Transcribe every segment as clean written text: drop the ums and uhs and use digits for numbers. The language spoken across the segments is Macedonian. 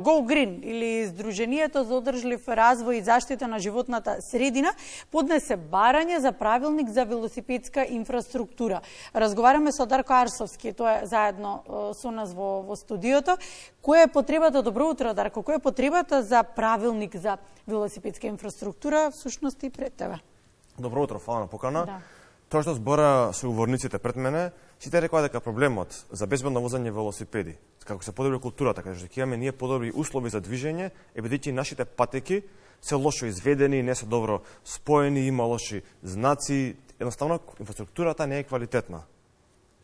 Go Green или Сдруженијето за одржлив развој и заштита на животната средина поднесе барање за правилник за велосипедска инфраструктура. Разговараме со Дарко Арсовски, тоа е заедно со нас во студиото. Која е потребата, добро утро Дарко, која е потребата за правилник за велосипедска инфраструктура, всушност и пред тебе? Добро утро, фала на покана. Да. Тоа што збора соговорниците пред мене, сите рекоа дека проблемот за безбедно возење велосипеди, како се подобри културата, каде што ќе имаме ние подобри услови за движење, е бидејќи нашите патеки се лошо изведени, не се добро споени, има лоши знаци, едноставно инфраструктурата не е квалитетна.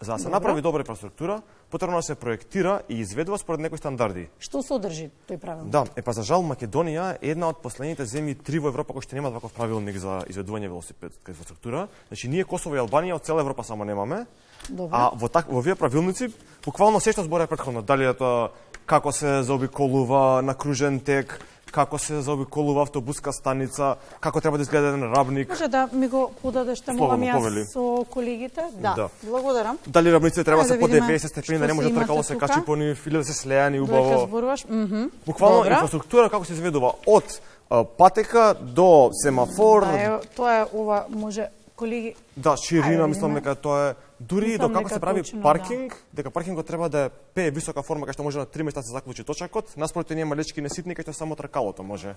За да се направи добра инфраструктура, потребно да се проектира и изведува според некои стандарди. Што содржи тој правилник? Да, за жал Македонија е една од последните земји 3 во Европа кои што нема ваков правилник за изведување велосипедска инфраструктура. Значи ние Косово и Албанија од цела Европа само немаме. Добре. А во овие правилници буквално се што зборува претходно, дали е тоа како се заобиколува на кружен тек, како се заобиколува автобуска станица, како треба да изгледа еден рабник. Може да ми го подадеш таму јас со колегите? Да. Благодарам. Дали рабниците треба да се по 90 степени, да не може тркало се качи по нив или да се слеани убаво. Буквално инфраструктура како се изведува од патека до семафор. Да, тоа е ова може колеги. Да, ширина, мислам дека тоа е дури и до како се прави паркинг, дека паркингот треба да е висока форма кај што може на 3 места се заклучи точакот, наспроти ние малечки неситни кај што само тркалото може.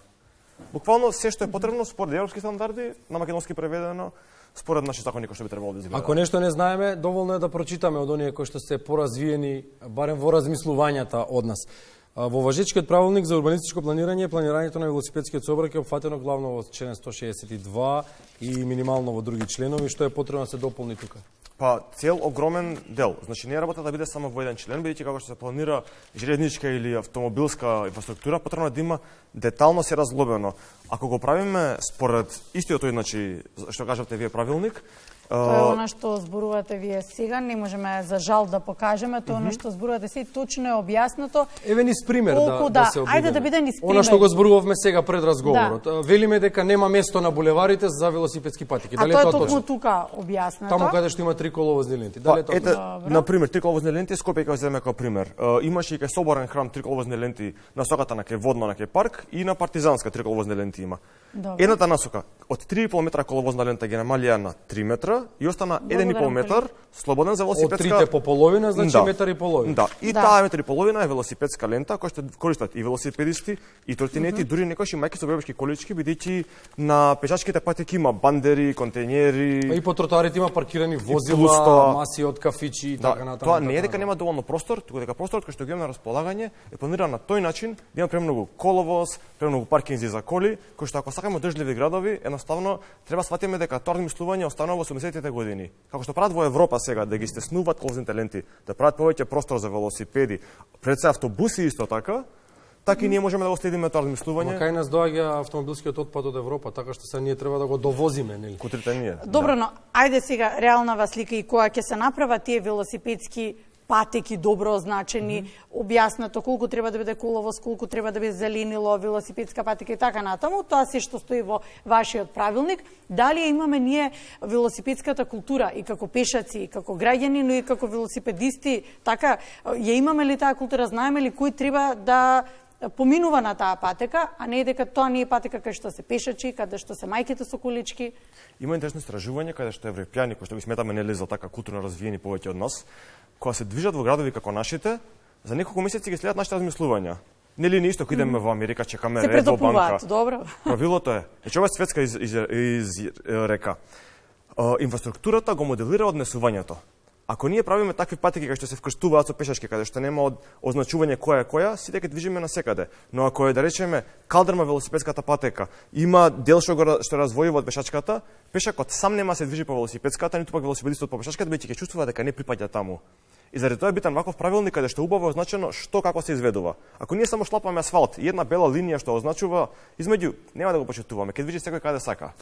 Буквално се што е потребно според европски стандарди, на македонски преведено, според наши закони кои што би требало да изгледа. Ако нешто не знаеме, доволно е да прочитаме од оние кои што се поразвиени, барем во размислувањата од нас. Во важечкиот правилник за урбанистичко планирање, планирањето на велосипедскиот сообраќај е опфатено главно во член 162 и минимално во други членови, што е потребно да се дополни тука. Па цел огромен дел. Значи не работа да биде само во еден член, бидејќи како што се планира железничка или автомобилска инфраструктура, потребно да има детално се разглобено. Ако го правиме според истиот тој, значи што кажавте вие правилник, тоа е она што зборувате вие сега, не можеме за жал да покажеме, тоа она што зборувате се точно е објаснато. Еве низ пример да се обидеме. Ајде да биде низ пример. Она што го зборувавме сега пред разговорот. Да. Велиме дека нема место на булеварите за велосипедски патеки. Дали тоа е тоа точно? токму тука објаснато. Таму каде што има 3 коловозни ленти. Дали е тоа? Ете, на пример, 3 коловозни ленти, Скопје ќе земе како пример. Имаше и кај Соборен храм 3 коловозни ленти на соката на кај Водно на кај парк и на Партизанска 3 коловозни ленти има. Добре. Едната насока од 3,5 метра коловозна лента ги намалија на 3 метра и остана 1,5 метар слободен за велосипедска. Од 3 по половина, значи метар и половина. Да, и таа метар и половина е велосипедска лента која што користат и велосипедисти и тротинети, дури некојши мајки со бебешки колички, бидејќи на пешачките патеки има бандери, контејнери. И по тротоарите има паркирани возила, маси од кафичи и така натаму. Тоа не е дека нема доволно простор, туку дека просторот кој што го имаме на располагање е планиран на тој начин да има премногу коловоз, премногу паркинзи за коли, кои што ако сакаме одржливи градови, едноставно треба сватиме дека тоа размислување останува во 80-тите години. Како што прават во Европа сега, да ги стеснуваат коловозните ленти, да прават повеќе простор за велосипеди, пред се автобуси исто така, така и ние можеме да го следиме тоа размислување. Кај нас доаѓа автомобилскиот отпад од Европа, така што се ние треба да го довозиме, нели? Кутрите ние. Добро, но ајде сега реална слика и која ќе се направат тие велосипедски патеки добро означени, објаснато колку треба да биде коловоз, колку треба да биде зеленило, велосипедска патека и така натаму, тоа се што стои во вашиот правилник. Дали имаме ние велосипедската култура и како пешаци, и како граѓани, но и како велосипедисти, така ја имаме ли таа култура, знаеме ли кој треба да поминува на таа патека, а не дека тоа не е патека кај што се пешачи, каде што се мајките со колички. Има интересно истражување каде што европјани, кои што ги сметаме нели за така културно развиени повеќе од нас, кога се движат во градови како нашите, за неколку месеци ги следат нашите размислувања. Нели не исто кога идеме во Америка, чекаме ред во банка. Добро. Правилото е, ова е светска река. Инфраструктурата го моделира однесувањето. Ако ние правиме такви патеки кај што се вкрстуваат со пешачки, каде што нема означување која е која, сите ќе движиме насекаде. Но ако е да речеме калдрма велосипедската патека, има дел што раздвојува од пешачката, пешакот сам нема се движи по велосипедската, ниту пак велосипедистот по пешачката, бидејќи ќе чувствува дека не припаѓа таму. И заради тоа е битен ваков правилник каде што убаво е означено што како се изведува. Ако ние само шлапаме асфалт и една бела линија што означува, измеѓу нема да го почитуваме, ќе движи секој каде сака.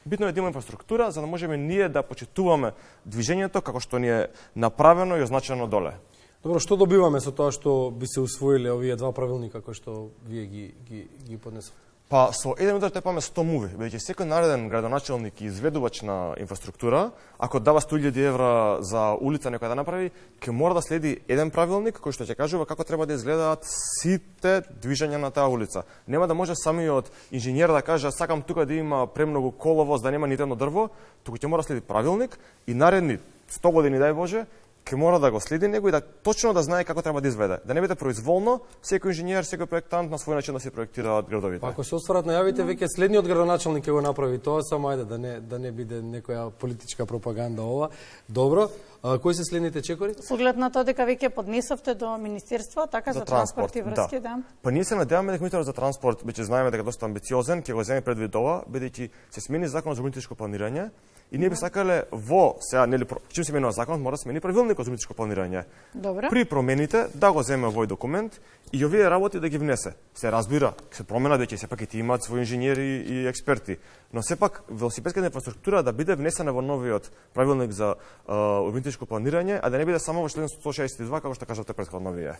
Битно е да има инфраструктура за да можеме ние да почитуваме движењето како што ни е направено и означено доле. Добро, што добиваме со тоа што би се усвоиле овие два правилника кои што вие ги поднесовте? Па со еден удар тепаме 100 муви, бидејќи секој нареден градоначелник и изведувач на инфраструктура, ако дава 100.000 евра за улица некоја да направи, ќе мора да следи еден правилник кој што ќе кажува како треба да изгледаат сите движења на таа улица. Нема да може самиот инженер да каже сакам тука да има премногу коловоз, да нема ниту едно дрво, туку ќе мора да следи правилник и наредни 100 години дај Боже ќе мора да го следи него и да точно да знае како треба да изведе. Да не биде произволно, секој инженер, секој проектант на свој начин да се проектираат градовите. Па ако се остварат најавите, веќе следниот градоначелник ќе го направи тоа, само ајде да не биде некоја политичка пропаганда ова. Добро. Кои се следните чекори? Со оглед на тоа дека веќе поднесовте до Министерство, така за транспорт и врски, да. Па ние се надеваме дека Министерството за транспорт, веќе знаеме дека доста амбициозен, ќе го земе предвид ова, бидејќи се смени законот за урбанистичко планирање и ние би сакале во сега нели чим се менува законот мора да смени правилникот за урбанистичко планирање. Добро. При промените да го земе овој документ и овие работи да ги внесе. Се разбира, се промена веќе сепак и ти имаат своји инженери и експерти, но сепак велосипедската инфраструктура да биде внесена во новиот правилник за урбанистичко планирање, а да не биде само во член 162 како што кажавте претходно вие.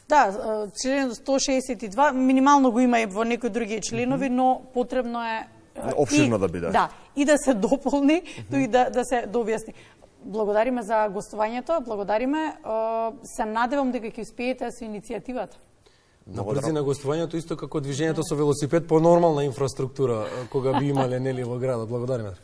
Да, член 162 минимално го има и во некои други членови, но потребно е Обширно да биде. Да, и да се дополни, и да се дообјасни. Благодариме за гостувањето, благодариме. Се надевам дека ќе успеете со иницијативата. На брзина гостувањето исто како движењето со велосипед по нормална инфраструктура кога би имале нели во градот. Благодариме.